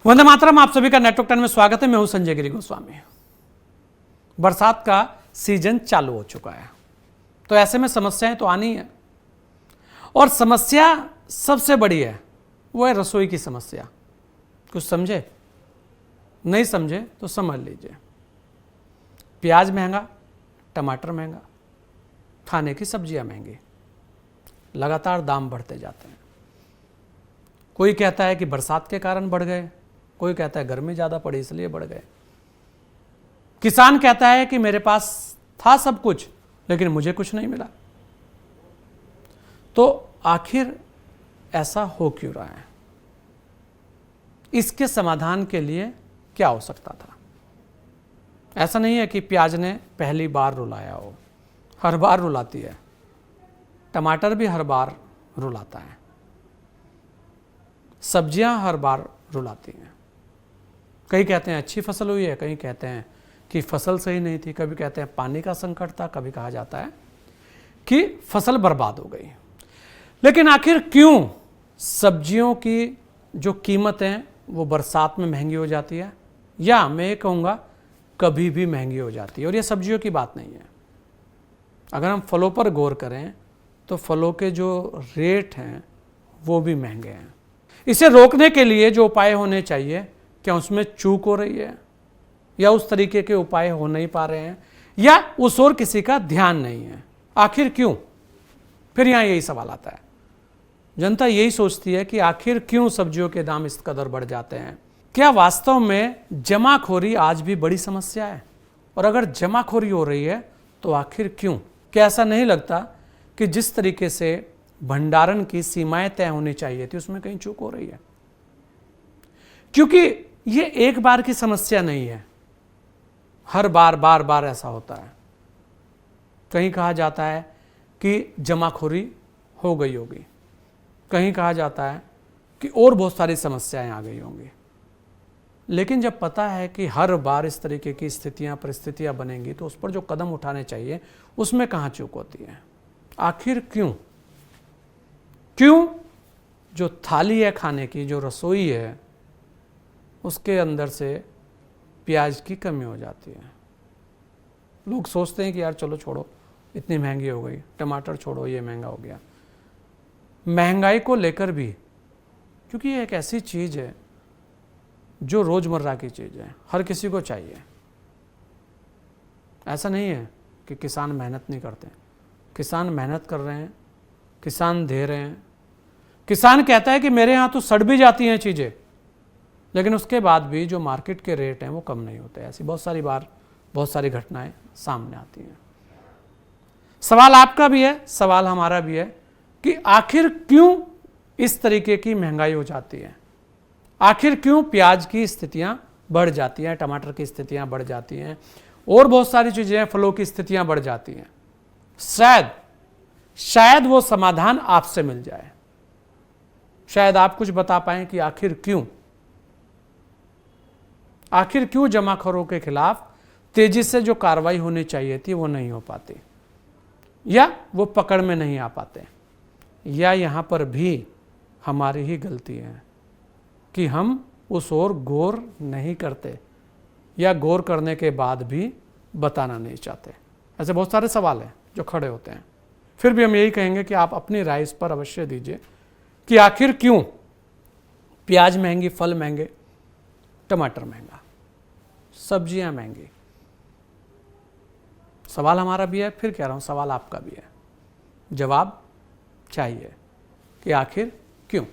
वंदे मातरम। आप सभी का नेटवर्क 10 में स्वागत है। मैं हूं संजय गिरी गोस्वामी। बरसात का सीजन चालू हो चुका है, तो ऐसे में समस्याएं तो आनी है, और समस्या सबसे बड़ी है वो है रसोई की समस्या। कुछ समझे? नहीं समझे तो समझ लीजिए। प्याज महंगा, टमाटर महंगा, खाने की सब्जियां महंगी, लगातार दाम बढ़ते जाते हैं। कोई कहता है कि बरसात के कारण बढ़ गए, कोई कहता है गर्मी ज़्यादा पड़ी इसलिए बढ़ गए। किसान कहता है कि मेरे पास था सब कुछ लेकिन मुझे कुछ नहीं मिला। तो आखिर ऐसा हो क्यों रहा है? इसके समाधान के लिए क्या हो सकता था? ऐसा नहीं है कि प्याज ने पहली बार रुलाया हो, हर बार रुलाती है। टमाटर भी हर बार रुलाता है, सब्जियां हर बार रुलाती हैं। कई कहते हैं अच्छी फसल हुई है, कई कहते हैं कि फसल सही नहीं थी, कभी कहते हैं पानी का संकट था, कभी कहा जाता है कि फसल बर्बाद हो गई। लेकिन आखिर क्यों सब्जियों की जो कीमत है वो बरसात में महंगी हो जाती है, या मैं ये कहूँगा कभी भी महंगी हो जाती है? और ये सब्जियों की बात नहीं है। अगर हम फलों पर गौर करें तो फलों के जो रेट हैं वो भी महंगे हैं। इसे रोकने के लिए जो उपाय होने चाहिए, क्या उसमें चूक हो रही है, या उस तरीके के उपाय हो नहीं पा रहे हैं, या उस ओर किसी का ध्यान नहीं है? आखिर क्यों? फिर यहां यही सवाल आता है। जनता यही सोचती है कि आखिर क्यों सब्जियों के दाम इस कदर बढ़ जाते हैं? क्या वास्तव में जमाखोरी आज भी बड़ी समस्या है? और अगर जमाखोरी हो रही है तो आखिर क्यों? क्या ऐसा नहीं लगता कि जिस तरीके से भंडारण की सीमाएं तय होनी चाहिए थी उसमें कहीं चूक हो रही है? क्योंकि ये एक बार की समस्या नहीं है, हर बार बार बार ऐसा होता है। कहीं कहा जाता है कि जमाखोरी हो गई होगी, कहीं कहा जाता है कि और बहुत सारी समस्याएं आ गई होंगी। लेकिन जब पता है कि हर बार इस तरीके की स्थितियां परिस्थितियां बनेंगी तो उस पर जो कदम उठाने चाहिए उसमें कहाँ चूक होती है? आखिर क्यों? क्यों जो थाली है खाने की, जो रसोई है, उसके अंदर से प्याज की कमी हो जाती है? लोग सोचते हैं कि यार चलो छोड़ो, इतनी महंगी हो गई, टमाटर छोड़ो, ये महंगा हो गया। महंगाई को लेकर भी, क्योंकि ये एक ऐसी चीज़ है जो रोज़मर्रा की चीज़ है, हर किसी को चाहिए। ऐसा नहीं है कि किसान मेहनत नहीं करते, किसान मेहनत कर रहे हैं, किसान दे रहे हैं। किसान कहता है कि मेरे यहाँ तो सड़ भी जाती हैं चीज़ें, लेकिन उसके बाद भी जो मार्केट के रेट हैं वो कम नहीं होते। ऐसी बहुत सारी बार बहुत सारी घटनाएं सामने आती हैं। सवाल आपका भी है, सवाल हमारा भी है कि आखिर क्यों इस तरीके की महंगाई हो जाती है? आखिर क्यों प्याज की स्थितियां बढ़ जाती हैं, टमाटर की स्थितियां बढ़ जाती हैं, और बहुत सारी चीजें, फलों की स्थितियां बढ़ जाती हैं? शायद वो समाधान आपसे मिल जाए। शायद आप कुछ बता पाएं कि आखिर क्यों जमाखोरों के खिलाफ तेजी से जो कार्रवाई होनी चाहिए थी वो नहीं हो पाती, या वो पकड़ में नहीं आ पाते, या यहां पर भी हमारी ही गलती है कि हम उस ओर गौर नहीं करते, या गौर करने के बाद भी बताना नहीं चाहते। ऐसे बहुत सारे सवाल हैं जो खड़े होते हैं। फिर भी हम यही कहेंगे कि आप अपनी राय इस पर अवश्य दीजिए कि आखिर क्यों प्याज महंगी, फल महंगे, टमाटर महंगा, सब्जियां महंगी? सवाल हमारा भी है, फिर कह रहा हूं सवाल आपका भी है। जवाब चाहिए कि आखिर क्यों?